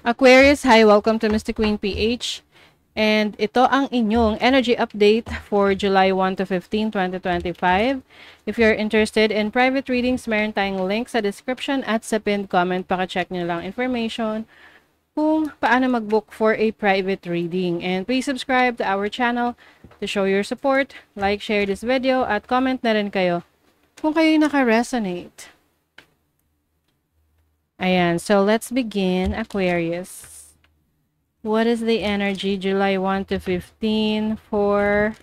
Aquarius, hi, welcome to Mystic Queen PH. And ito ang inyong energy update for July 1 to 15, 2025. If you're interested in private readings, meron tayong link sa description at sa pinned comment. Paka-check nyo lang information kung paano mag-book for a private reading. And please subscribe to our channel to show your support. Like, share this video, at comment na rin kayo kung kayo naka-resonate. Ayan, so let's begin, Aquarius. What is the energy July 1 to 15 for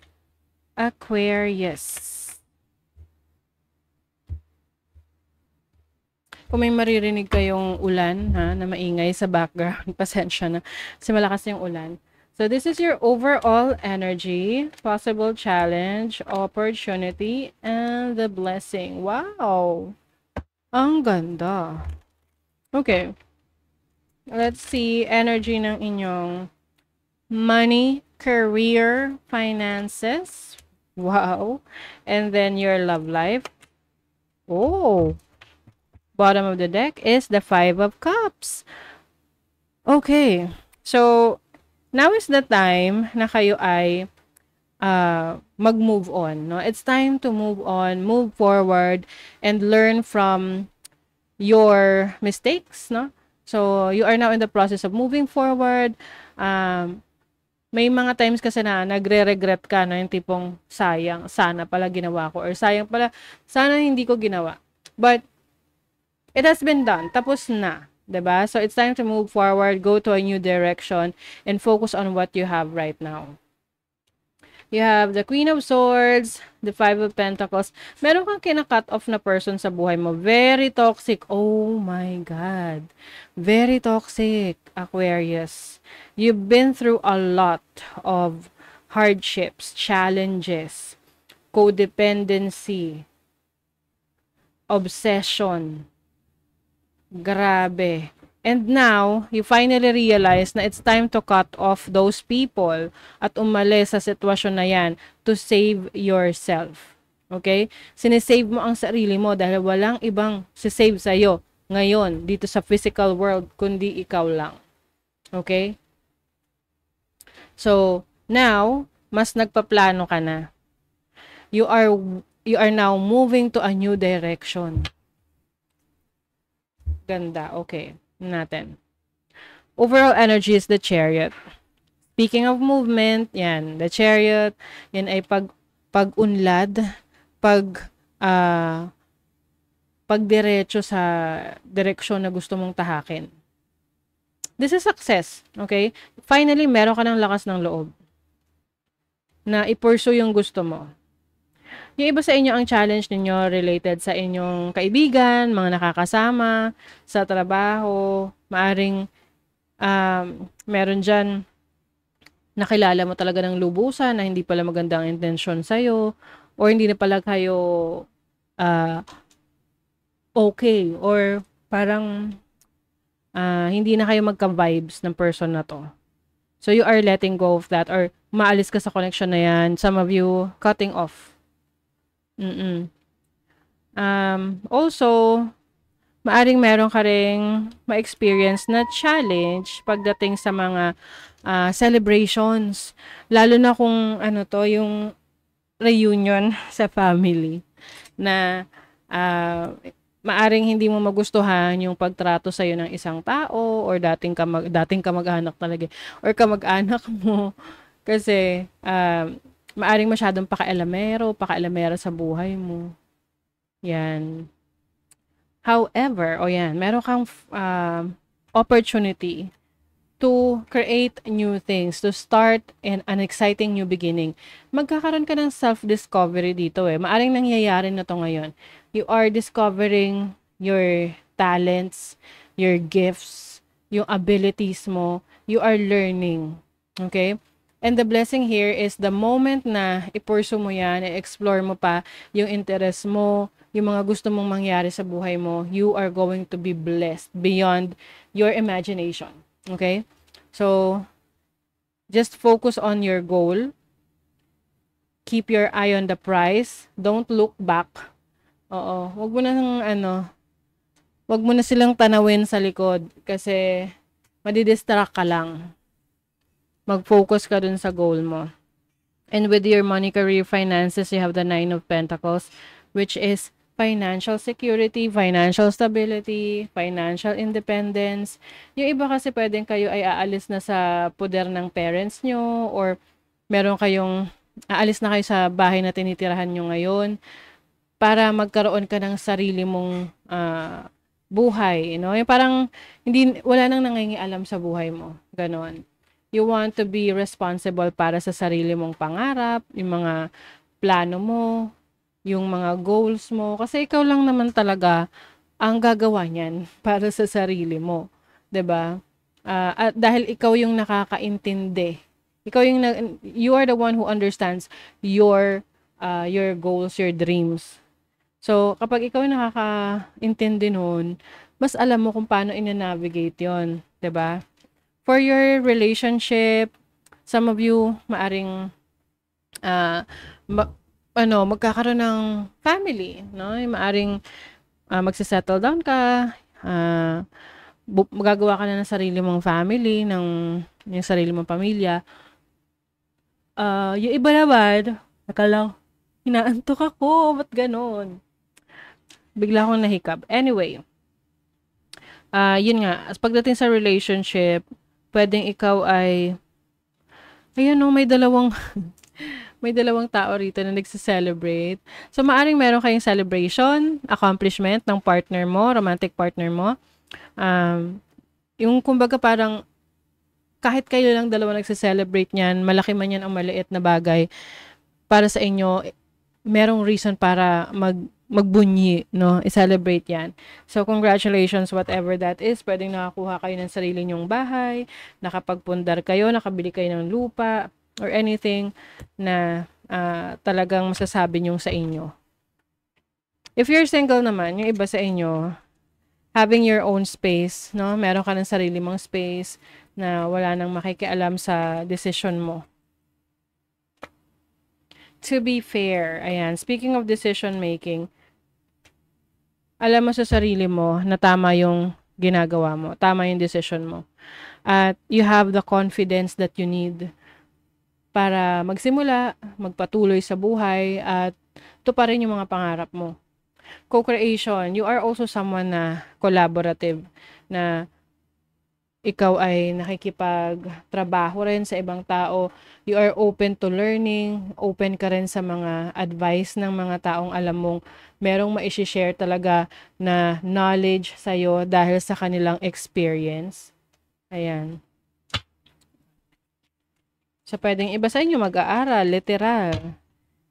Aquarius? Kung may maririnig kayong ulan na maingay sa background, pasensya na kasi malakas yung ulan. So this is your overall energy, possible challenge, opportunity, and the blessing. Wow! Ang ganda. Okay. Let's see energy ng inyong money, career, finances. Wow. And then your love life. Oh. Bottom of the deck is the Five of Cups. Okay. So, now is the time na kayo ay mag-move on. No? It's time to move on, move forward, and learn from your mistakes, no? So, you are now in the process of moving forward. May mga times kasi na nagre-regret ka na yung tipong sayang, sana pala ginawa ko, or sayang pala, sana hindi ko ginawa. But, it has been done. Tapos na. 'Di ba? So, it's time to move forward, go to a new direction, and focus on what you have right now. You have the Queen of Swords, the Five of Pentacles. Meron kang kina-cut off na person sa buhay mo. Very toxic. Oh my God. Very toxic, Aquarius. You've been through a lot of hardships, challenges, codependency, obsession. Grabe. And now, you finally realize na it's time to cut off those people at umalis sa sitwasyon na yan to save yourself. Okay? Sinisave mo ang sarili mo dahil walang ibang sisave sa'yo ngayon dito sa physical world kundi ikaw lang. Okay? So, now, mas nagpaplano ka na. You are now moving to a new direction. Ganda. Okay. Natin. Overall energy is the Chariot. Speaking of movement, yan, the Chariot, yan ay pag-unlad, pagdiretso sa direksyon na gusto mong tahakin. This is success, okay? Finally, meron ka ng lakas ng loob na i-pursue yung gusto mo. Yung iba sa inyo, ang challenge ninyo related sa inyong kaibigan, mga nakakasama, sa trabaho, maaring meron dyan nakilala mo talaga ng lubusan na hindi pala magandang intensyon sa'yo, or hindi na pala kayo okay, or parang hindi na kayo magka-vibes ng person na to. So you are letting go of that, or maalis ka sa connection na yan. Some of you cutting off. Also, maaring meron ka ring ma-experience na challenge pagdating sa mga celebrations. Lalo na kung ano to, yung reunion sa family na maaring hindi mo magustuhan yung pagtrato sa'yo ng isang tao, or dating kamag-anak talaga, or kamag-anak mo. Kasi, maaring masyadong pakailamero sa buhay mo. Yan. However, yan, meron kang opportunity to create new things, to start an exciting new beginning. Magkakaroon ka ng self-discovery dito eh. Maaring nangyayari na to ngayon. You are discovering your talents, your gifts, yung abilities mo. You are learning. Okay? And the blessing here is the moment na i-pursue mo yan, i-explore mo pa yung interest mo, yung mga gusto mong mangyari sa buhay mo, you are going to be blessed beyond your imagination. Okay? So, just focus on your goal. Keep your eye on the prize. Don't look back. Wag mo na silang tanawin sa likod kasi Madidistract ka lang. Mag-focus ka dun sa goal mo. And with your money, career, finances, you have the Nine of Pentacles, which is financial security, financial stability, financial independence. Yung iba kasi pwedeng kayo ay aalis na sa poder ng parents nyo, or meron kayong, aalis na kayo sa bahay na tinitirahan nyo ngayon para magkaroon ka ng sarili mong buhay, no? Yung parang wala nang nangingialam sa buhay mo. Ganon. You want to be responsible para sa sarili mong pangarap, yung mga plano mo, yung mga goals mo. Kasi ikaw lang naman talaga ang gagawa niyan para sa sarili mo. 'Di ba? At dahil ikaw yung nakakaintindi. You are the one who understands your goals, your dreams. So, kapag ikaw yung nakakaintindi nun, mas alam mo kung paano ina-navigate yon, 'di ba? For your relationship, some of you maaring magkakaroon ng family, no? Maaring magse-settle down ka, magagawa ka na ng sarili mong family, yung sarili mong pamilya. Yung iba naman, nakalang, hinaantok ako, ba't ganon? Bigla akong nahikab. Anyway, yun nga, pagdating sa relationship, pwedeng ikaw ay, ayan no, may dalawang tao rito na nagse-celebrate. So, maaring meron kayong celebration, accomplishment ng partner mo, romantic partner mo. Yung kumbaga parang, kahit kayo lang dalawa nagse-celebrate niyan, malaki man yan ang maliit na bagay, para sa inyo, merong reason para magbunyi, no? I-celebrate yan. So, congratulations, whatever that is. Pwedeng nakakuha kayo ng sarili nyong bahay, nakapagpundar kayo, nakabili kayo ng lupa, or anything na talagang masasabi nyong sa inyo. If you're single naman, yung iba sa inyo, having your own space, no? Meron ka ng sarili mong space na wala nang makikialam sa decision mo. To be fair, ayan, speaking of decision making, alam mo sa sarili mo na tama yung ginagawa mo, tama yung decision mo. At you have the confidence that you need para magsimula, magpatuloy sa buhay, at tuparin yung mga pangarap mo. Co-creation, you are also someone na collaborative, na ikaw ay nakikipagtrabaho rin sa ibang tao. You are open to learning, open ka rin sa mga advice ng mga taong alam mong merong ma-share talaga na knowledge sa'yo dahil sa kanilang experience. Ayan. So, pwedeng iba sa inyo mag-aaral, literal.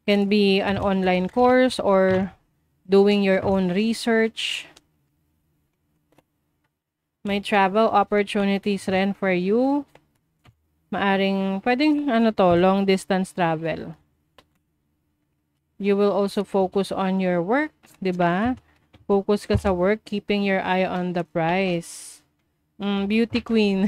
Can be an online course or doing your own research. May travel opportunities rin for you. Pwedeng long distance travel. You will also focus on your work, 'di ba? Focus ka sa work, keeping your eye on the prize. Beauty queen.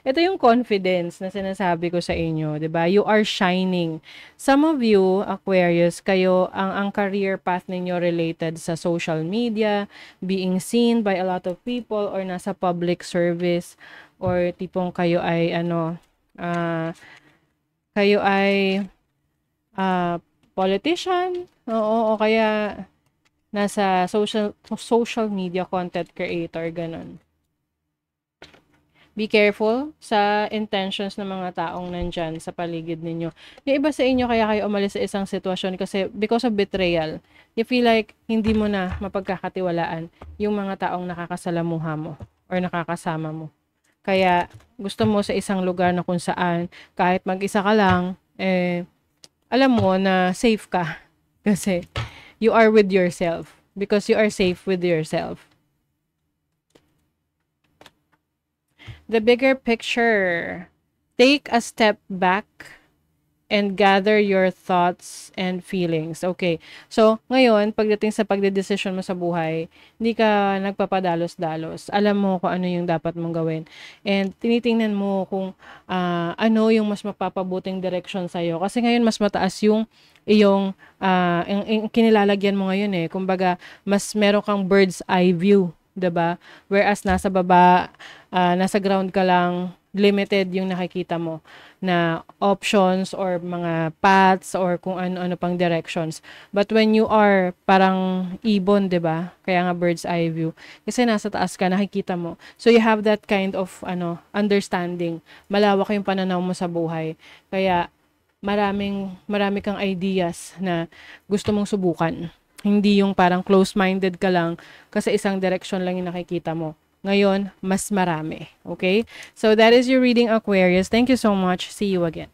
Ito yung confidence na sinasabi ko sa inyo, 'di ba? You are shining. Some of you, Aquarius, kayo ang career path ninyo related sa social media, being seen by a lot of people, or nasa public service, or tipong kayo ay politician, o kaya nasa social media content creator, ganun. Be careful sa intentions ng mga taong nandyan sa paligid ninyo. Yung iba sa inyo, kaya kayo umalis sa isang sitwasyon kasi because of betrayal, you feel like hindi mo na mapagkakatiwalaan yung mga taong nakakasalamuha mo or nakakasama mo. Kaya gusto mo sa isang lugar na kung saan kahit mag-isa ka lang, alam mo na safe ka. Kasi you are with yourself. Because you are safe with yourself. The bigger picture. Take a step back and gather your thoughts and feelings. Okay. So, ngayon, pagdating sa pagdedesisyon mo sa buhay, hindi ka nagpapadalos-dalos. Alam mo kung ano yung dapat mong gawin. And tinitingnan mo kung ano yung mas mapapabuting direction sa'yo. Kasi ngayon, mas mataas yung kinilalagyan mo ngayon eh. Kumbaga, mas meron kang bird's eye view 'di ba? Whereas nasa baba, nasa ground ka lang, limited yung nakikita mo na options or mga paths or kung ano-ano pang directions. But when you are parang ibon, 'di ba? Kaya nga bird's eye view. Kasi nasa taas ka, nakikita mo. So you have that kind of understanding. Malawak yung pananaw mo sa buhay. Kaya marami kang ideas na gusto mong subukan. Hindi yung parang close-minded ka lang kasi isang direction lang yung nakikita mo. Ngayon, mas marami. Okay? So that is your reading, Aquarius. Thank you so much. See you again.